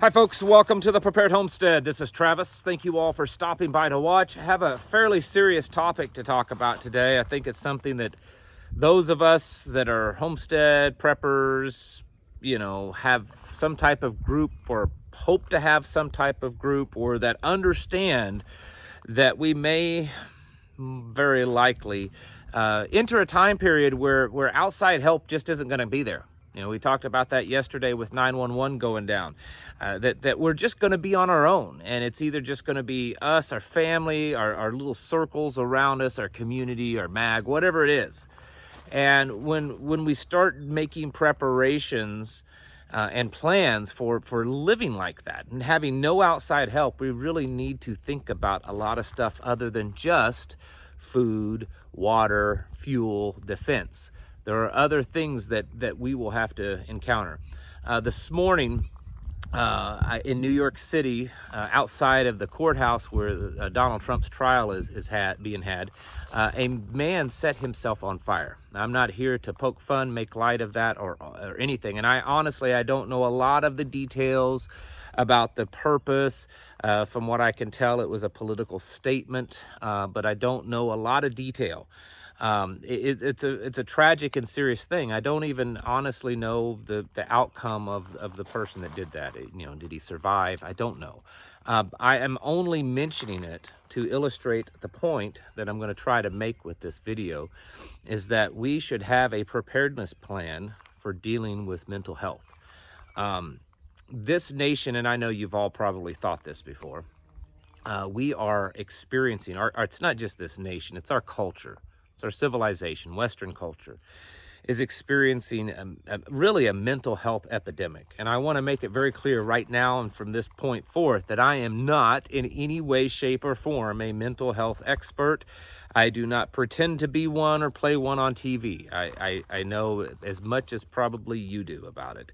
Hi folks, welcome to the Prepared Homestead. This is Travis. Thank you all for stopping by to watch. I have a fairly serious topic to talk about today. I think it's something that those of us that are homestead preppers, have some type of group or hope to have some type of group, or that understand that we may very likely enter a time period where outside help just isn't going to be there. We talked about that yesterday with 911 going down, that we're just going to be on our own, and it's either just going to be us, our family, our little circles around us, our community, our mag, whatever it is. And when we start making preparations and plans for living like that and having no outside help, we really need to think about a lot of stuff other than just food, water, fuel, defense. There are other things that we will have to encounter. This morning in New York City, outside of the courthouse where Donald Trump's trial is being had, a man set himself on fire. Now, I'm not here to poke fun, make light of that or anything. And I honestly don't know a lot of the details about the purpose. From what I can tell, it was a political statement, but I don't know a lot of detail. It's a tragic and serious thing. I don't even honestly know the outcome of the person that did that. Did he survive? I don't know. I am only mentioning it to illustrate the point that I'm going to try to make with this video, is that we should have a preparedness plan for dealing with mental health. This nation, and I know you've all probably thought this before, we are experiencing, it's not just this nation, it's our culture. Our civilization, Western culture, is experiencing really a mental health epidemic. And I want to make it very clear right now and from this point forth that I am not in any way, shape, or form a mental health expert. I do not pretend to be one or play one on TV. I know as much as probably you do about it,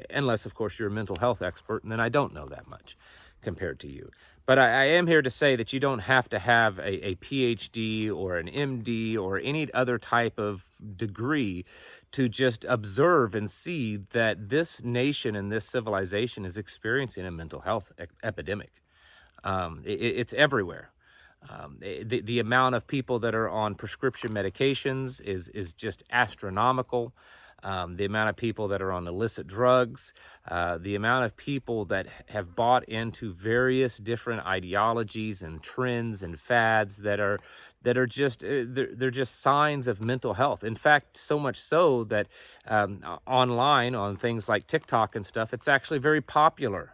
unless, of course, you're a mental health expert, and then I don't know that much compared to you. But I am here to say that you don't have to have a PhD or an MD or any other type of degree to just observe and see that this nation and this civilization is experiencing a mental health epidemic. It's everywhere. The amount of people that are on prescription medications is just astronomical. The amount of people that are on illicit drugs, the amount of people that have bought into various different ideologies and trends and fads that are just they're just signs of mental health. In fact, so much so that online on things like TikTok and stuff, it's actually very popular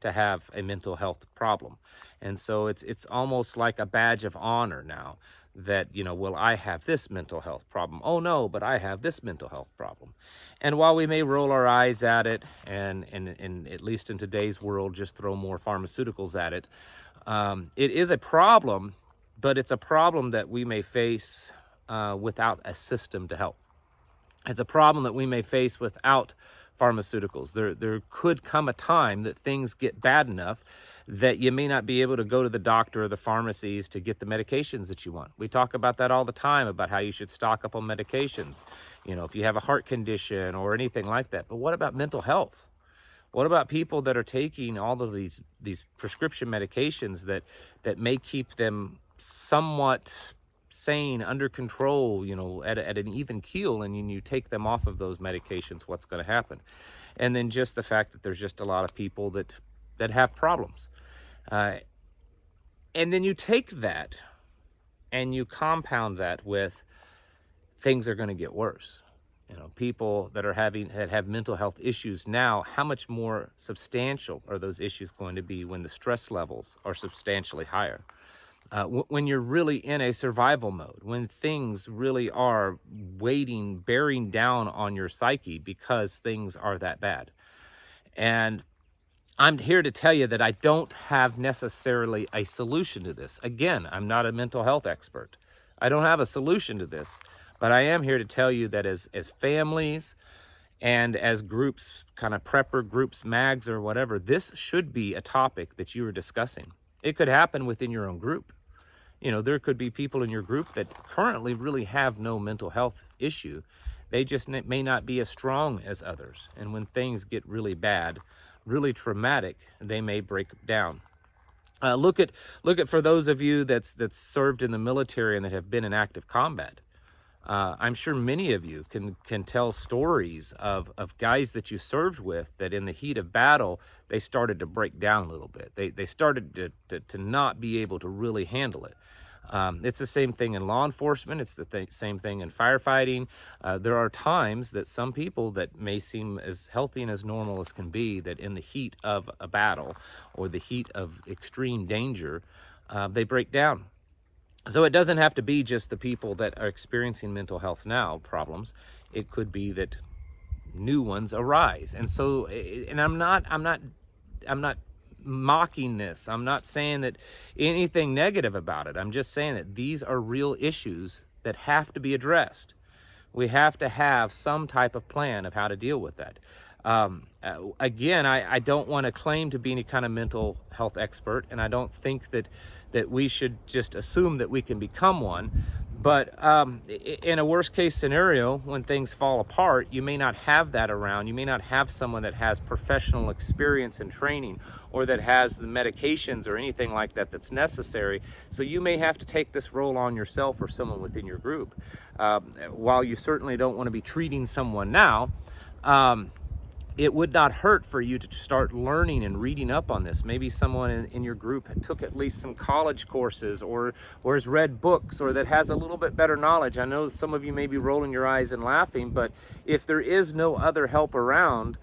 to have a mental health problem, and so it's almost like a badge of honor now. That, well, I have this mental health problem. Oh no, but I have this mental health problem. And while we may roll our eyes at it and at least in today's world, just throw more pharmaceuticals at it, it is a problem, but it's a problem that we may face without a system to help. It's a problem that we may face without pharmaceuticals. There could come a time that things get bad enough that you may not be able to go to the doctor or the pharmacies to get the medications that you want. We talk about that all the time, about how you should stock up on medications, if you have a heart condition or anything like that. But what about mental health? What about people that are taking all of these prescription medications that may keep them somewhat sane, under control, at an even keel, and you take them off of those medications, what's going to happen? And then just the fact that there's just a lot of people that have problems. And then you take that and you compound that with things are going to get worse. People that have mental health issues now, how much more substantial are those issues going to be when the stress levels are substantially higher? When you're really in a survival mode, when things really are bearing down on your psyche because things are that bad. And I'm here to tell you that I don't have necessarily a solution to this. Again, I'm not a mental health expert. I don't have a solution to this, but I am here to tell you that as families and as groups, kind of prepper groups, mags or whatever, this should be a topic that you are discussing. It could happen within your own group. There could be people in your group that currently really have no mental health issue. They just may not be as strong as others. And when things get really bad, really traumatic, they may break down. Look at for those of you that's served in the military and that have been in active combat. I'm sure many of you can tell stories of guys that you served with that in the heat of battle, they started to break down a little bit. They started to not be able to really handle it. It's the same thing in law enforcement. It's the same thing in firefighting. There are times that some people that may seem as healthy and as normal as can be, that in the heat of a battle or the heat of extreme danger, they break down. So it doesn't have to be just the people that are experiencing mental health now problems. It could be that new ones arise. And so, and I'm not mocking this. I'm not saying that anything negative about it. I'm just saying that these are real issues that have to be addressed. We have to have some type of plan of how to deal with that. Again, I don't want to claim to be any kind of mental health expert, and I don't think that we should just assume that we can become one. But in a worst case scenario, when things fall apart, you may not have that around. You may not have someone that has professional experience and training, or that has the medications or anything like that that's necessary. So you may have to take this role on yourself or someone within your group. While you certainly don't want to be treating someone now, it would not hurt for you to start learning and reading up on this. Maybe someone in your group took at least some college courses, or has read books, or that has a little bit better knowledge. I know some of you may be rolling your eyes and laughing, but if there is no other help around,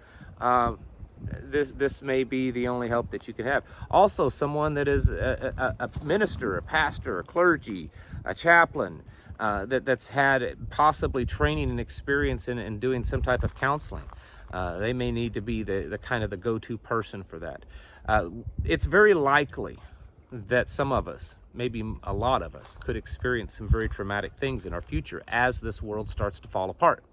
this may be the only help that you can have. Also, someone that is a minister, a pastor, a clergy, a chaplain, that's had possibly training and experience in doing some type of counseling. They may need to be the kind of the go-to person for that. It's very likely that some of us, maybe a lot of us, could experience some very traumatic things in our future as this world starts to fall apart.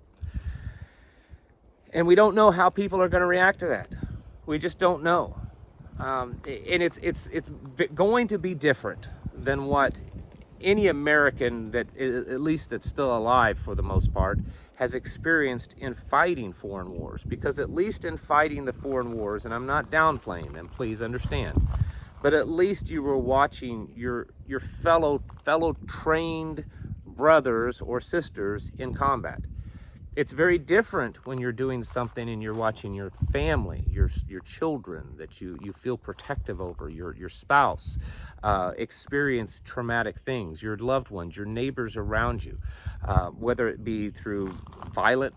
And we don't know how people are going to react to that. We just don't know. And it's going to be different than what any American that, at least that's still alive for the most part, has experienced in fighting foreign wars. Because at least in fighting the foreign wars, and I'm not downplaying them, please understand, but at least you were watching your fellow trained brothers or sisters in combat. It's very different when you're doing something and you're watching your family, your children that you feel protective over, your spouse, experience traumatic things, your loved ones, your neighbors around you, whether it be through violent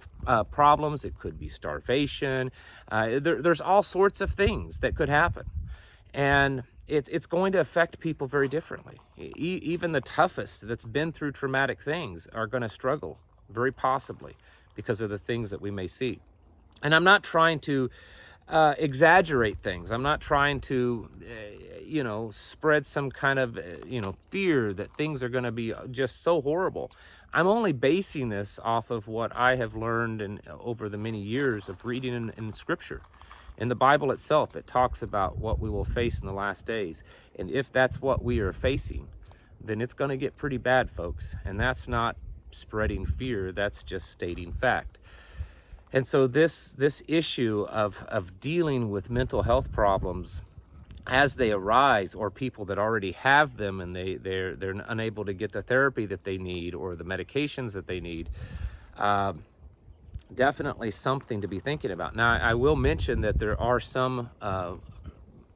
problems, it could be starvation. There's all sorts of things that could happen. And it's going to affect people very differently. Even the toughest that's been through traumatic things are going to struggle, very possibly, because of the things that we may see. And I'm not trying to exaggerate things. I'm not trying to, spread some kind of, fear that things are going to be just so horrible. I'm only basing this off of what I have learned over the many years of reading in Scripture. In the Bible itself, it talks about what we will face in the last days. And if that's what we are facing, then it's going to get pretty bad, folks. And that's not spreading fear, that's just stating fact. And so this issue of dealing with mental health problems as they arise, or people that already have them and they're unable to get the therapy that they need or the medications that they need, definitely something to be thinking about. Now, I will mention that there are some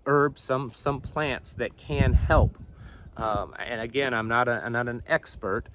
herbs, some plants that can help. And again, I'm not an expert,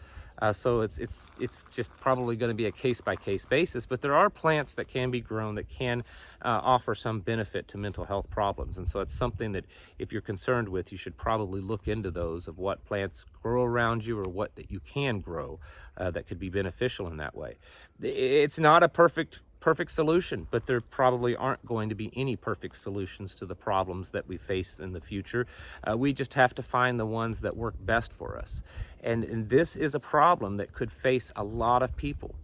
so it's just probably going to be a case-by-case basis, but there are plants that can be grown that can offer some benefit to mental health problems. And so it's something that if you're concerned with, you should probably look into those, of what plants grow around you or what that you can grow that could be beneficial in that way. It's not a perfect solution, but there probably aren't going to be any perfect solutions to the problems that we face in the future. We just have to find the ones that work best for us. And this is a problem that could face a lot of people.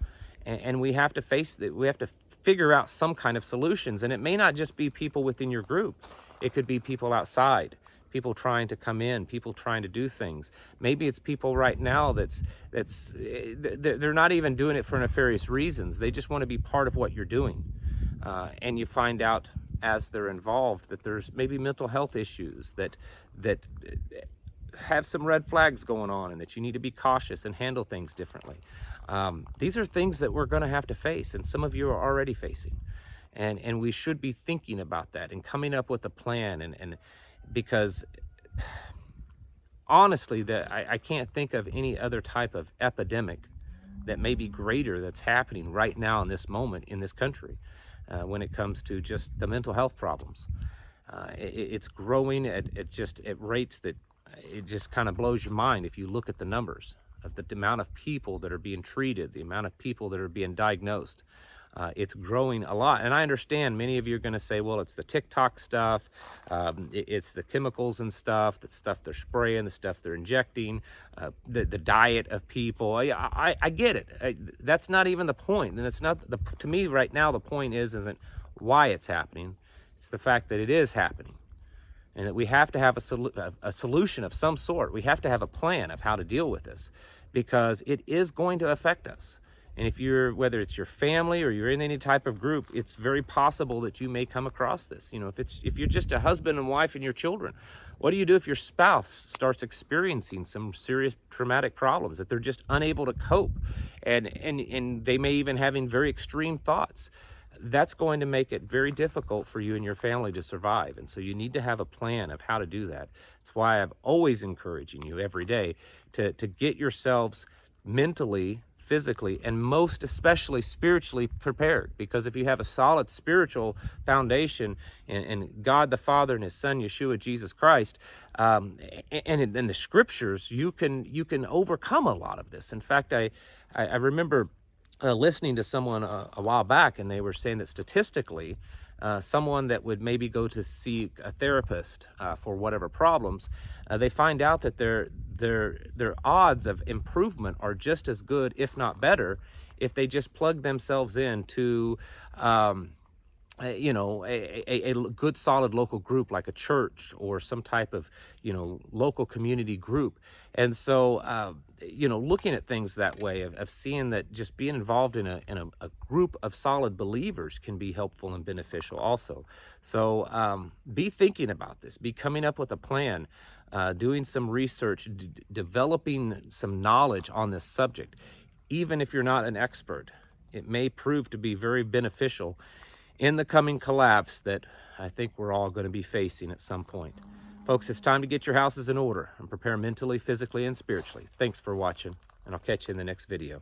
And we have to face it. We have to figure out some kind of solutions. And it may not just be people within your group. It could be people outside, people trying to come in, people trying to do things. Maybe it's people right now they're not even doing it for nefarious reasons. They just want to be part of what you're doing. And you find out as they're involved that there's maybe mental health issues that have some red flags going on, and that you need to be cautious and handle things differently. These are things that we're going to have to face, and some of you are already facing. And we should be thinking about that and coming up with a plan. And because honestly, I can't think of any other type of epidemic that may be greater that's happening right now in this moment in this country when it comes to just the mental health problems. It's growing at rates that it just kind of blows your mind if you look at the numbers of the amount of people that are being treated, the amount of people that are being diagnosed. It's growing a lot. And I understand many of you are going to say, well, it's the TikTok stuff, it's the chemicals and stuff, the stuff they're spraying, the stuff they're injecting, the diet of people. I get it. That's not even the point. And it's not, to me right now, the point isn't why it's happening. It's the fact that it is happening. And that we have to have a solution of some sort. We have to have a plan of how to deal with this, because it is going to affect us. And if whether it's your family or you're in any type of group, it's very possible that you may come across this. You know, if you're just a husband and wife and your children, what do you do if your spouse starts experiencing some serious traumatic problems, that they're just unable to cope, and they may even having very extreme thoughts? That's going to make it very difficult for you and your family to survive. And so you need to have a plan of how to do that. That's why I'm always encouraging you every day to get yourselves mentally, physically, and most especially spiritually prepared. Because if you have a solid spiritual foundation in God the Father and His Son Yeshua Jesus Christ, and in the Scriptures, you can overcome a lot of this. In fact, I remember listening to someone a while back, and they were saying that statistically, someone that would maybe go to see a therapist for whatever problems, they find out that their odds of improvement are just as good, if not better, if they just plug themselves into a good solid local group like a church or some type of local community group. And so looking at things that way, of seeing that just being involved in a group of solid believers can be helpful and beneficial also. So be thinking about this, be coming up with a plan, doing some research, developing some knowledge on this subject. Even if you're not an expert, it may prove to be very beneficial in the coming collapse that I think we're all going to be facing at some point. Folks, it's time to get your houses in order and prepare mentally, physically, and spiritually. Thanks for watching, and I'll catch you in the next video.